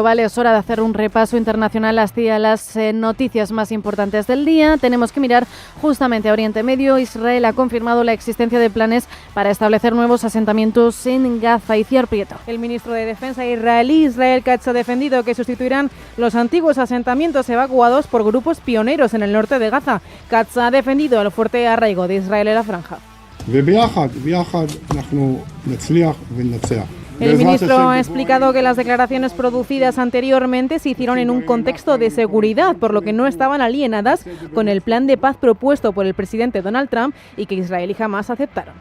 Vale, es hora de hacer un repaso internacional hacia las noticias más importantes del día. Tenemos que mirar justamente a Oriente Medio. Israel ha confirmado la existencia de planes para establecer nuevos asentamientos en Gaza. Iciar Prieto. El ministro de Defensa israelí, Israel Katz, ha defendido que sustituirán los antiguos asentamientos evacuados por grupos pioneros en el norte de Gaza. Katz ha defendido el fuerte arraigo de Israel en la franja. El ministro ha explicado que las declaraciones producidas anteriormente se hicieron en un contexto de seguridad, por lo que no estaban alienadas con el plan de paz propuesto por el presidente Donald Trump y que Israel y Hamás aceptaron.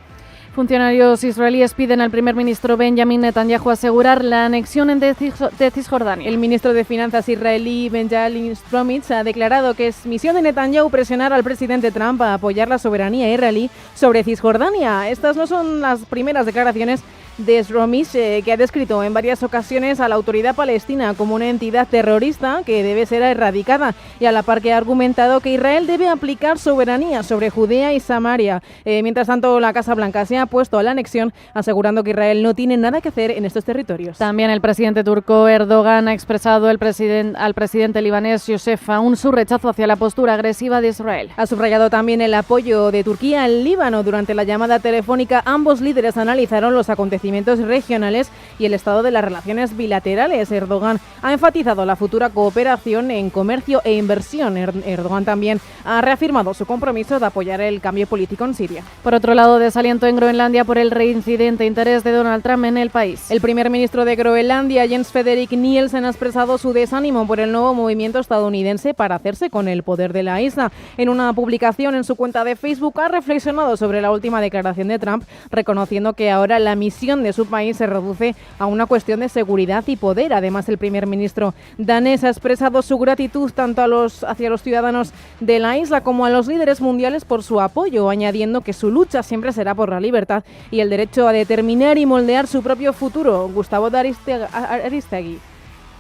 Funcionarios israelíes piden al primer ministro Benjamin Netanyahu asegurar la anexión de Cisjordania. El ministro de Finanzas israelí Benjamin Stromitz ha declarado que es misión de Netanyahu presionar al presidente Trump a apoyar la soberanía israelí sobre Cisjordania. Estas no son las primeras declaraciones de Stromitz, que ha descrito en varias ocasiones a la autoridad palestina como una entidad terrorista que debe ser erradicada, y a la par que ha argumentado que Israel debe aplicar soberanía sobre Judea y Samaria. Mientras tanto, la Casa Blanca se ha opuesto a la anexión, asegurando que Israel no tiene nada que hacer en estos territorios. También el presidente turco Erdogan ha expresado al presidente libanés Youssef Aoun su rechazo hacia la postura agresiva de Israel. Ha subrayado también el apoyo de Turquía al Líbano. Durante la llamada telefónica, ambos líderes analizaron los acontecimientos regionales y el estado de las relaciones bilaterales. Erdogan ha enfatizado la futura cooperación en comercio e inversión. Erdogan también ha reafirmado su compromiso de apoyar el cambio político en Siria. Por otro lado, desaliento en Groenlandia por el reincidente interés de Donald Trump en el país. El primer ministro de Groenlandia, Jens Frederik Nielsen, ha expresado su desánimo por el nuevo movimiento estadounidense para hacerse con el poder de la isla. En una publicación en su cuenta de Facebook ha reflexionado sobre la última declaración de Trump, reconociendo que ahora la misión de su país se reduce a una cuestión de seguridad y poder. Además, el primer ministro danés ha expresado su gratitud tanto hacia los ciudadanos de la isla como a los líderes mundiales por su apoyo, añadiendo que su lucha siempre será por la libertad y el derecho a determinar y moldear su propio futuro. Gustavo de Aristegui.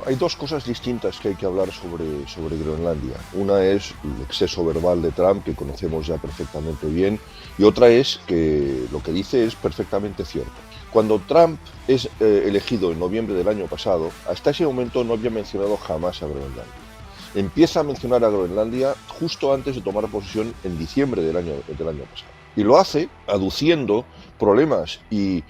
Hay dos cosas distintas que hay que hablar sobre Groenlandia. Una es el exceso verbal de Trump, que conocemos ya perfectamente bien, y otra es que lo que dice es perfectamente cierto. Cuando Trump es elegido en noviembre del año pasado, hasta ese momento no había mencionado jamás a Groenlandia. Empieza a mencionar a Groenlandia justo antes de tomar posesión en diciembre del año pasado. Y lo hace aduciendo problemas y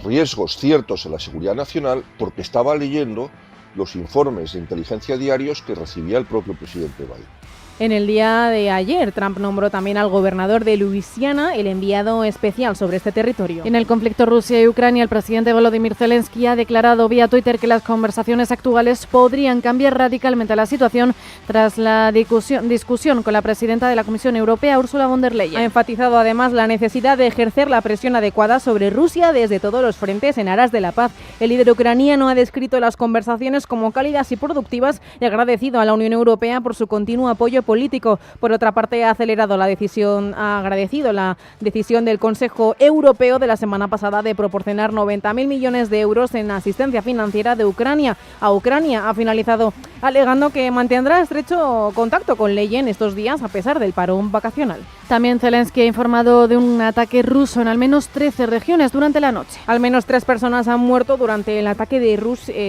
riesgos ciertos en la seguridad nacional, porque estaba leyendo los informes de inteligencia diarios que recibía el propio presidente Biden. En el día de ayer, Trump nombró también al gobernador de Luisiana el enviado especial sobre este territorio. En el conflicto Rusia y Ucrania, el presidente Volodymyr Zelensky ha declarado vía Twitter que las conversaciones actuales podrían cambiar radicalmente la situación tras la discusión con la presidenta de la Comisión Europea, Ursula von der Leyen. Ha enfatizado además la necesidad de ejercer la presión adecuada sobre Rusia desde todos los frentes en aras de la paz. El líder ucraniano ha descrito las conversaciones como cálidas y productivas y agradecido a la Unión Europea por su continuo apoyo político. Por otra parte, ha agradecido la decisión del Consejo Europeo de la semana pasada de proporcionar 90.000 millones de euros en asistencia financiera de Ucrania. A Ucrania ha finalizado alegando que mantendrá estrecho contacto con Leyen estos días a pesar del parón vacacional. También Zelensky ha informado de un ataque ruso en al menos 13 regiones durante la noche. Al menos 3 personas han muerto durante el ataque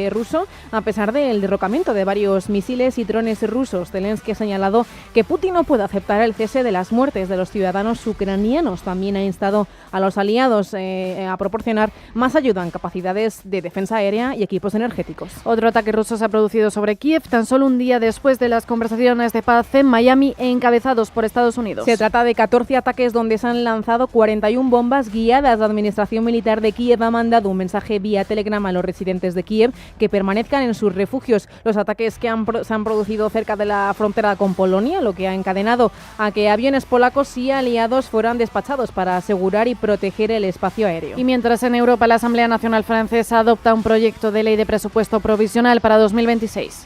ruso, a pesar del derrocamiento de varios misiles y drones rusos. Zelensky ha señalado que Putin no puede aceptar el cese de las muertes de los ciudadanos ucranianos. También ha instado a los aliados a proporcionar más ayuda en capacidades de defensa aérea y equipos energéticos. Otro ataque ruso se ha producido sobre Kiev tan solo un día después de las conversaciones de paz en Miami encabezados por Estados Unidos. Se trata de 14 ataques donde se han lanzado 41 bombas guiadas. La administración militar de Kiev ha mandado un mensaje vía Telegram a los residentes de Kiev que permanezcan en sus refugios. Los ataques que se han producido cerca de la frontera con Polonia, lo que ha encadenado a que aviones polacos y aliados fueran despachados para asegurar y proteger el espacio aéreo. Y mientras en Europa la Asamblea Nacional Francesa adopta un proyecto de ley de presupuesto provisional para 2026.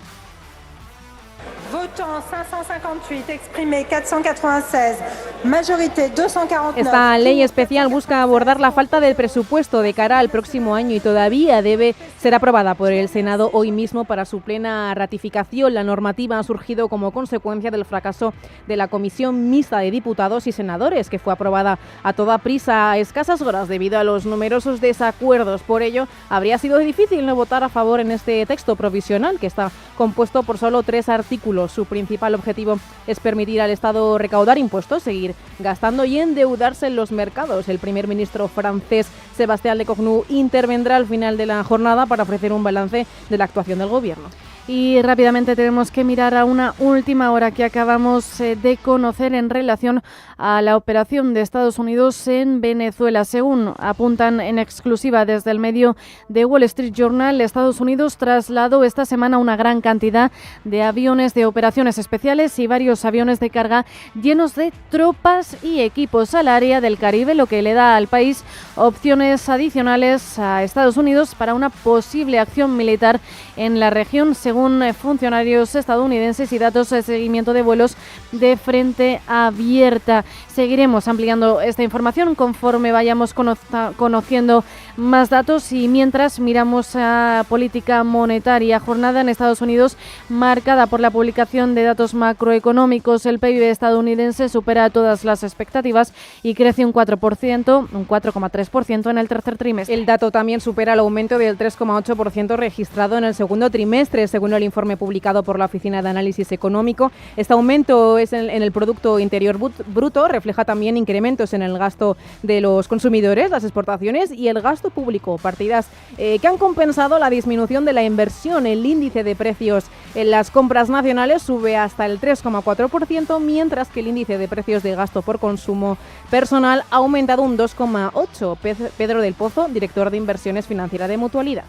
Votant 558, exprimé 496, majorité 249. Esta ley especial busca abordar la falta de presupuesto de cara al próximo año y todavía debe ser aprobada por el Senado hoy mismo para su plena ratificación. La normativa ha surgido como consecuencia del fracaso de la Comisión Mixta de Diputados y Senadores, que fue aprobada a toda prisa a escasas horas debido a los numerosos desacuerdos. Por ello, habría sido difícil no votar a favor en este texto provisional, que está compuesto por solo 3 artículos. Su principal objetivo es permitir al Estado recaudar impuestos, seguir gastando y endeudarse en los mercados. El primer ministro francés, Sébastien Lecornu, intervendrá al final de la jornada para ofrecer un balance de la actuación del Gobierno. Y rápidamente tenemos que mirar a una última hora que acabamos de conocer en relación a la operación de Estados Unidos en Venezuela. Según apuntan en exclusiva desde el medio de Wall Street Journal, Estados Unidos trasladó esta semana una gran cantidad de aviones de operaciones especiales y varios aviones de carga llenos de tropas y equipos al área del Caribe, lo que le da al país opciones adicionales a Estados Unidos para una posible acción militar en la región, según funcionarios estadounidenses y datos de seguimiento de vuelos de frente abierta. Seguiremos ampliando esta información conforme vayamos conociendo más datos y mientras miramos a política monetaria. Jornada en Estados Unidos marcada por la publicación de datos macroeconómicos. El PIB estadounidense supera todas las expectativas y crece un 4%, un 4,3% en el tercer trimestre. El dato también supera el aumento del 3,8% registrado en el segundo trimestre, según el informe publicado por la Oficina de Análisis Económico. Este aumento es en el Producto Interior Bruto, refleja también incrementos en el gasto de los consumidores, las exportaciones y el gasto público, partidas que han compensado la disminución de la inversión. El índice de precios en las compras nacionales sube hasta el 3,4%, mientras que el índice de precios de gasto por consumo personal ha aumentado un 2,8%. Pedro del Pozo, director de Inversiones Financieras de Mutualidad.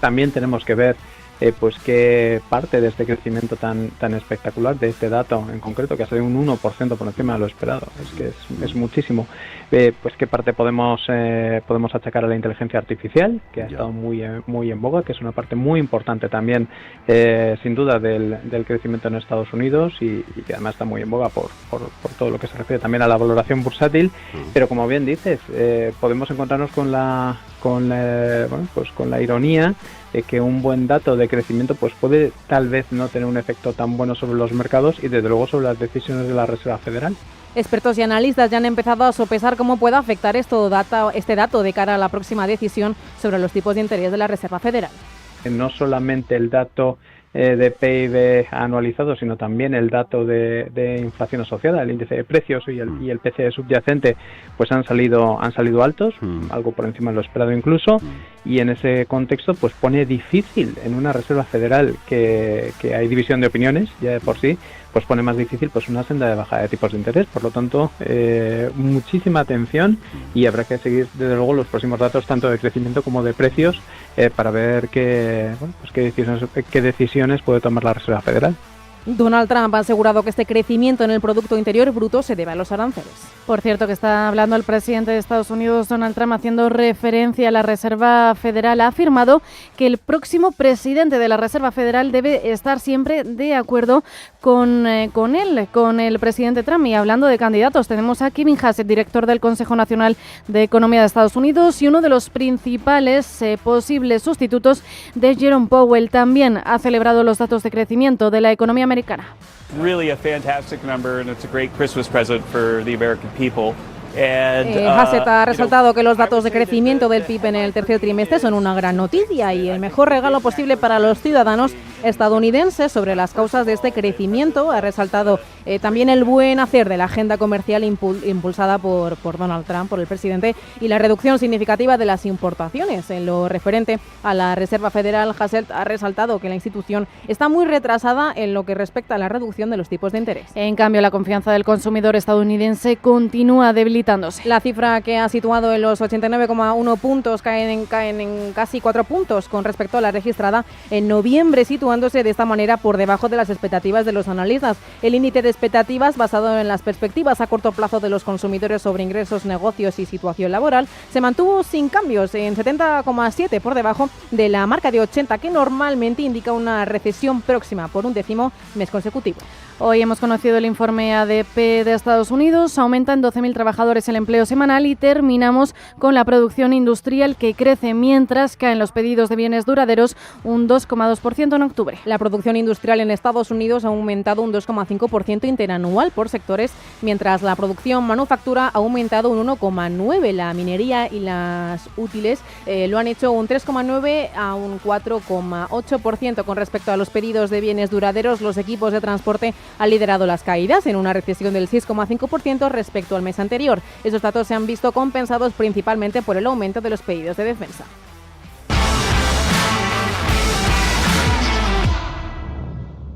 También tenemos que ver pues qué parte de este crecimiento tan espectacular, de este dato en concreto, que ha sido un 1% por encima de lo esperado, es que es muchísimo, pues qué parte podemos achacar a la inteligencia artificial, que ha estado muy en boga, que es una parte muy importante también, sin duda, del crecimiento en Estados Unidos y que además está muy en boga por todo lo que se refiere también a la valoración bursátil, pero como bien dices, podemos encontrarnos con la ironía de que un buen dato de crecimiento pues puede tal vez no tener un efecto tan bueno sobre los mercados y desde luego sobre las decisiones de la Reserva Federal. Expertos y analistas ya han empezado a sopesar cómo puede afectar este dato de cara a la próxima decisión sobre los tipos de interés de la Reserva Federal. No solamente el dato de PIB anualizado, sino también el dato de inflación asociada, el índice de precios y el PCE subyacente, pues han salido altos, algo por encima de lo esperado incluso, y en ese contexto pues pone difícil en una Reserva Federal que hay división de opiniones ya de por sí, pues pone más difícil pues una senda de bajada de tipos de interés. Por lo tanto, muchísima atención y habrá que seguir desde luego los próximos datos tanto de crecimiento como de precios para ver qué decisiones puede tomar la Reserva Federal. Donald Trump ha asegurado que este crecimiento en el Producto Interior Bruto se debe a los aranceles. Por cierto, que está hablando el presidente de Estados Unidos, Donald Trump, haciendo referencia a la Reserva Federal. Ha afirmado que el próximo presidente de la Reserva Federal debe estar siempre de acuerdo con el presidente Trump. Y hablando de candidatos, tenemos a Kevin Hassett, director del Consejo Nacional de Economía de Estados Unidos y uno de los principales posibles sustitutos de Jerome Powell. También ha celebrado los datos de crecimiento de la economía americana. Really a fantastic number, and it's a great Christmas present for the American people. Hassett ha resaltado que los datos de crecimiento del PIB en el tercer trimestre son una gran noticia y el mejor regalo posible para los ciudadanos estadounidenses. Sobre las causas de este crecimiento ha resaltado también el buen hacer de la agenda comercial impulsada por Donald Trump, por el presidente, y la reducción significativa de las importaciones. En lo referente a la Reserva Federal, Hassett ha resaltado que la institución está muy retrasada en lo que respecta a la reducción de los tipos de interés. En cambio, la confianza del consumidor estadounidense continúa debilitándose. La cifra, que ha situado en los 89,1 puntos, caen en casi 4 puntos con respecto a la registrada en noviembre, situando situándose de esta manera por debajo de las expectativas de los analistas. El índice de expectativas, basado en las perspectivas a corto plazo de los consumidores sobre ingresos, negocios y situación laboral, se mantuvo sin cambios en 70,7, por debajo de la marca de 80, que normalmente indica una recesión próxima por un 10º mes consecutivo. Hoy hemos conocido el informe ADP de Estados Unidos. Aumenta en 12.000 trabajadores el empleo semanal y terminamos con la producción industrial, que crece mientras caen los pedidos de bienes duraderos un 2,2% en octubre. La producción industrial en Estados Unidos ha aumentado un 2,5% interanual por sectores, mientras la producción manufactura ha aumentado un 1,9%. La minería y las útiles lo han hecho un 3,9% a un 4,8%. Con respecto a los pedidos de bienes duraderos, los equipos de transporte han liderado las caídas, en una recesión del 6,5% respecto al mes anterior. Esos datos se han visto compensados principalmente por el aumento de los pedidos de defensa.